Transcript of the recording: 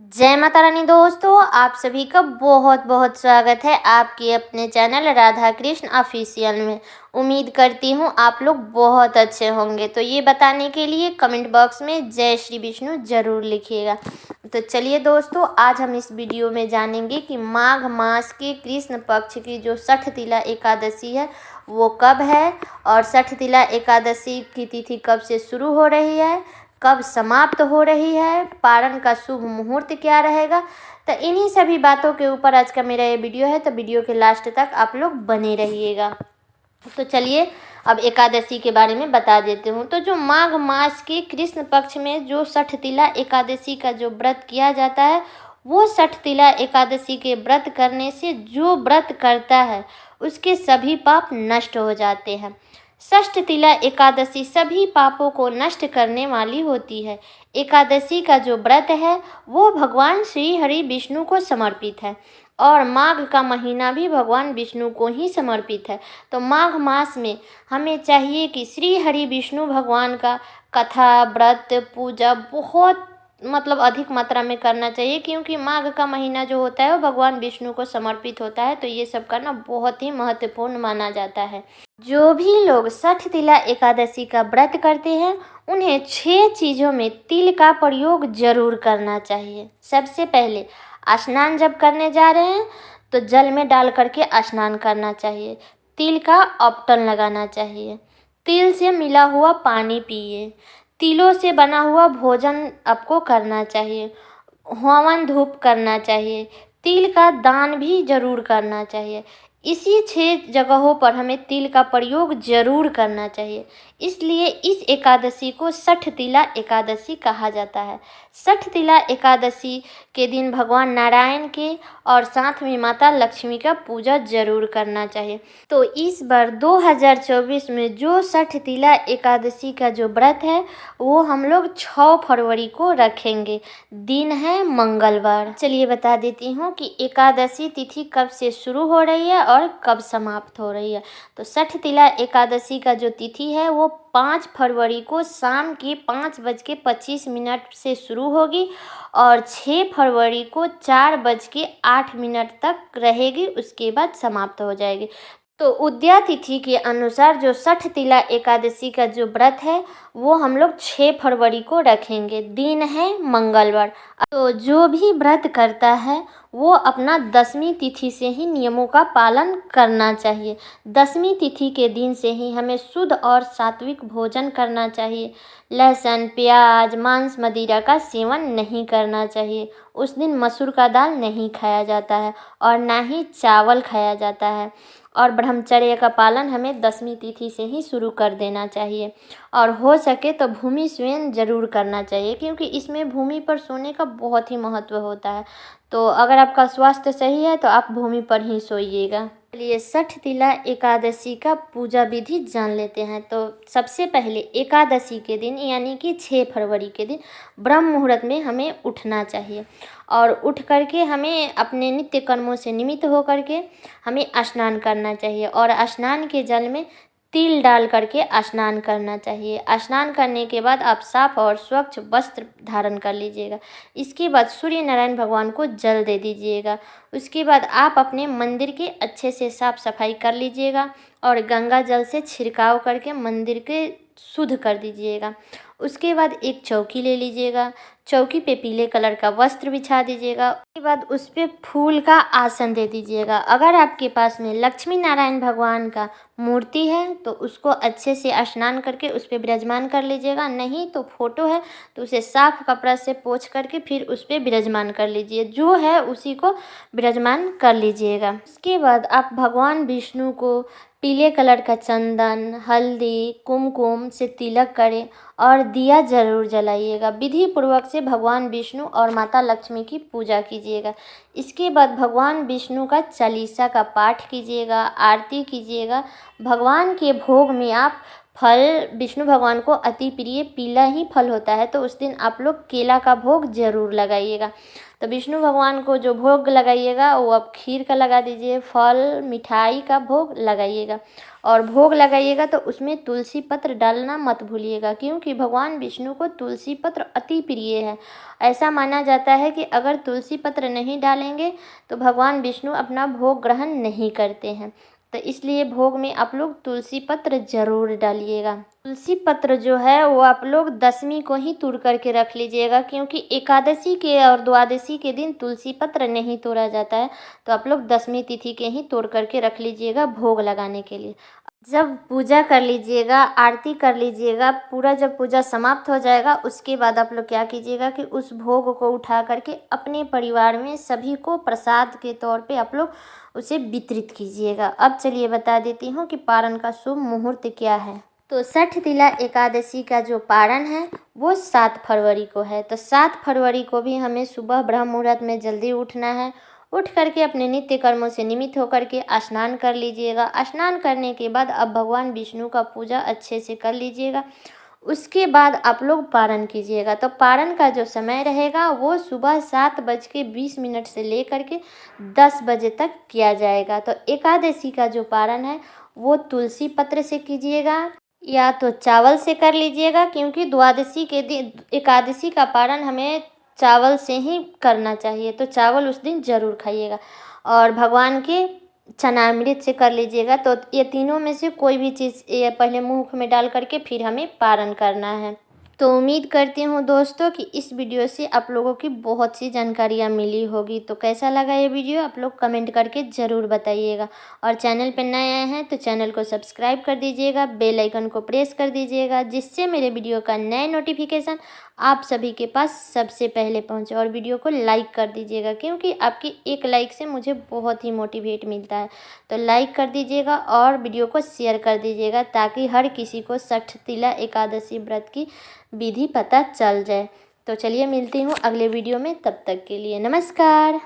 जय माता रानी दोस्तों, आप सभी का बहुत बहुत स्वागत है आपके अपने चैनल राधा कृष्ण ऑफिशियल में। उम्मीद करती हूँ आप लोग बहुत अच्छे होंगे। तो ये बताने के लिए कमेंट बॉक्स में जय श्री विष्णु ज़रूर लिखिएगा। तो चलिए दोस्तों, आज हम इस वीडियो में जानेंगे कि माघ मास के कृष्ण पक्ष की जो षठतिला एकादशी है वो कब है, और षठतिला एकादशी की तिथि कब से शुरू हो रही है, कब समाप्त हो रही है, पारण का शुभ मुहूर्त क्या रहेगा। तो इन्हीं सभी बातों के ऊपर आज का मेरा ये वीडियो है, तो वीडियो के लास्ट तक आप लोग बने रहिएगा। तो चलिए अब एकादशी के बारे में बता देती हूँ। तो जो माघ मास के कृष्ण पक्ष में जो षठतिला एकादशी का जो व्रत किया जाता है, वो षठतिला एकादशी के व्रत करने से जो व्रत करता है उसके सभी पाप नष्ट हो जाते हैं। षष्ठतिला एकादशी सभी पापों को नष्ट करने वाली होती है। एकादशी का जो व्रत है वो भगवान श्री हरि विष्णु को समर्पित है, और माघ का महीना भी भगवान विष्णु को ही समर्पित है। तो माघ मास में हमें चाहिए कि श्री हरि विष्णु भगवान का कथा, व्रत, पूजा बहुत अधिक मात्रा में करना चाहिए, क्योंकि माघ का महीना जो होता है वो भगवान विष्णु को समर्पित होता है। तो ये सब करना बहुत ही महत्वपूर्ण माना जाता है। जो भी लोग षठतिला एकादशी का व्रत करते हैं उन्हें 6 चीज़ों में तिल का प्रयोग जरूर करना चाहिए। सबसे पहले स्नान जब करने जा रहे हैं तो जल में डाल करके स्नान करना चाहिए। तिल का अपटन लगाना चाहिए। तिल से मिला हुआ पानी पिए। तिलों से बना हुआ भोजन आपको करना चाहिए। हवन धूप करना चाहिए। तिल का दान भी जरूर करना चाहिए। इसी 6 जगहों पर हमें तिल का प्रयोग जरूर करना चाहिए। इसलिए इस एकादशी को षठतिला एकादशी कहा जाता है। षठतिला एकादशी के दिन भगवान नारायण के और साथ में माता लक्ष्मी का पूजा जरूर करना चाहिए। तो इस बार 2024 में जो षठतिला एकादशी का जो व्रत है वो हम लोग 6 फरवरी को रखेंगे। दिन है मंगलवार। चलिए बता देती हूँ कि एकादशी तिथि कब से शुरू हो रही है और कब समाप्त हो रही है। तो षठतिला एकादशी का जो तिथि है वो 5 फरवरी को शाम के 5:25 से शुरू होगी और 6 फरवरी को 4:08 तक रहेगी, उसके बाद समाप्त हो जाएगी। तो उदया तिथि के अनुसार जो षठतिला एकादशी का जो व्रत है वो हम लोग 6 फरवरी को रखेंगे। दिन है मंगलवार। तो जो भी व्रत करता है वो अपना 10वीं तिथि से ही नियमों का पालन करना चाहिए। 10वीं तिथि के दिन से ही हमें शुद्ध और सात्विक भोजन करना चाहिए। लहसुन, प्याज, मांस, मदिरा का सेवन नहीं करना चाहिए। उस दिन मसूर का दाल नहीं खाया जाता है और ना ही चावल खाया जाता है। और ब्रह्मचर्य का पालन हमें 10वीं तिथि से ही शुरू कर देना चाहिए। और हो सके तो भूमि शयन जरूर करना चाहिए, क्योंकि इसमें भूमि पर सोने का बहुत ही महत्व होता है। तो अगर आपका स्वास्थ्य सही है तो आप भूमि पर ही सोइएगा। चलिए षठतिला एकादशी का पूजा विधि जान लेते हैं। तो सबसे पहले एकादशी के दिन यानी कि 6 फरवरी के दिन ब्रह्म मुहूर्त में हमें उठना चाहिए, और उठ करके हमें अपने नित्य कर्मों से निमित्त होकर के हमें स्नान करना चाहिए, और स्नान के जल में तिल डाल करके स्नान करना चाहिए। स्नान करने के बाद आप साफ और स्वच्छ वस्त्र धारण कर लीजिएगा। इसके बाद सूर्य नारायण भगवान को जल दे दीजिएगा। उसके बाद आप अपने मंदिर के अच्छे से साफ सफाई कर लीजिएगा और गंगा जल से छिड़काव करके मंदिर के शुद्ध कर दीजिएगा। उसके बाद एक चौकी ले लीजिएगा। चौकी पे पीले कलर का वस्त्र बिछा दीजिएगा। उसके बाद उस पर फूल का आसन दे दीजिएगा। अगर आपके पास में लक्ष्मी नारायण भगवान का मूर्ति है तो उसको अच्छे से स्नान करके उस पर विराजमान कर लीजिएगा। नहीं तो फोटो है तो उसे साफ कपड़ा से पोंछ करके फिर उस पर विराजमान कर लीजिए। जो है उसी को विराजमान कर लीजिएगा। उसके बाद आप भगवान विष्णु को पीले कलर का चंदन, हल्दी, कुमकुम से तिलक करें और दिया जरूर जलाइएगा। विधि पूर्वक से भगवान विष्णु और माता लक्ष्मी की पूजा कीजिएगा। इसके बाद भगवान विष्णु का चालीसा का पाठ कीजिएगा, आरती कीजिएगा। भगवान के भोग में आप फल, विष्णु भगवान को अति प्रिय पीला ही फल होता है, तो उस दिन आप लोग केला का भोग जरूर लगाइएगा। तो विष्णु भगवान को जो भोग लगाइएगा वो आप खीर का लगा दीजिए, फल मिठाई का भोग लगाइएगा। और भोग लगाइएगा तो उसमें तुलसी पत्र डालना मत भूलिएगा, क्योंकि भगवान विष्णु को तुलसी पत्र अति प्रिय है। ऐसा माना जाता है कि अगर तुलसी पत्र नहीं डालेंगे तो भगवान विष्णु अपना भोग ग्रहण नहीं करते हैं। तो इसलिए भोग में आप लोग तुलसी पत्र ज़रूर डालिएगा। तुलसी पत्र जो है वो आप लोग दशमी को ही तोड़ करके रख लीजिएगा, क्योंकि एकादशी के और द्वादशी के दिन तुलसी पत्र नहीं तोड़ा जाता है। तो आप लोग दशमी तिथि के ही तोड़ करके रख लीजिएगा भोग लगाने के लिए। जब पूजा कर लीजिएगा, आरती कर लीजिएगा, पूरा जब पूजा समाप्त हो जाएगा उसके बाद आप लोग क्या कीजिएगा कि उस भोग को उठा करके अपने परिवार में सभी को प्रसाद के तौर पे आप लोग उसे वितरित कीजिएगा। अब चलिए बता देती हूँ कि पारण का शुभ मुहूर्त क्या है। तो छठ तिला एकादशी का जो पारण है वो 7 फरवरी को है। तो 7 फरवरी को भी हमें सुबह ब्रह्म मुहूर्त में जल्दी उठना है। उठ करके अपने नित्य कर्मों से निमित्त होकर के स्नान कर लीजिएगा। स्नान करने के बाद अब भगवान विष्णु का पूजा अच्छे से कर लीजिएगा। उसके बाद आप लोग पारण कीजिएगा। तो पारण का जो समय रहेगा वो सुबह 7:20 से लेकर के 10 बजे तक किया जाएगा। तो एकादशी का जो पारण है वो तुलसी पत्र से कीजिएगा या तो चावल से कर लीजिएगा, क्योंकि द्वादशी के दिन एकादशी का पारण हमें चावल से ही करना चाहिए। तो चावल उस दिन ज़रूर खाइएगा। और भगवान के चनामृत से कर लीजिएगा। तो ये तीनों में से कोई भी चीज़ ये पहले मुंह में डाल करके फिर हमें पारण करना है। तो उम्मीद करती हूँ दोस्तों कि इस वीडियो से आप लोगों की बहुत सी जानकारियाँ मिली होगी। तो कैसा लगा ये वीडियो आप लोग कमेंट करके ज़रूर बताइएगा। और चैनल पर नए आए हैं तो चैनल को सब्सक्राइब कर दीजिएगा, बेल आइकन को प्रेस कर दीजिएगा, जिससे मेरे वीडियो का नए नोटिफिकेशन आप सभी के पास सबसे पहले पहुंचे। और वीडियो को लाइक कर दीजिएगा, क्योंकि आपकी एक लाइक से मुझे बहुत ही मोटिवेट मिलता है। तो लाइक कर दीजिएगा और वीडियो को शेयर कर दीजिएगा, ताकि हर किसी को छठ तिला एकादशी व्रत की विधि पता चल जाए। तो चलिए मिलती हूँ अगले वीडियो में, तब तक के लिए नमस्कार।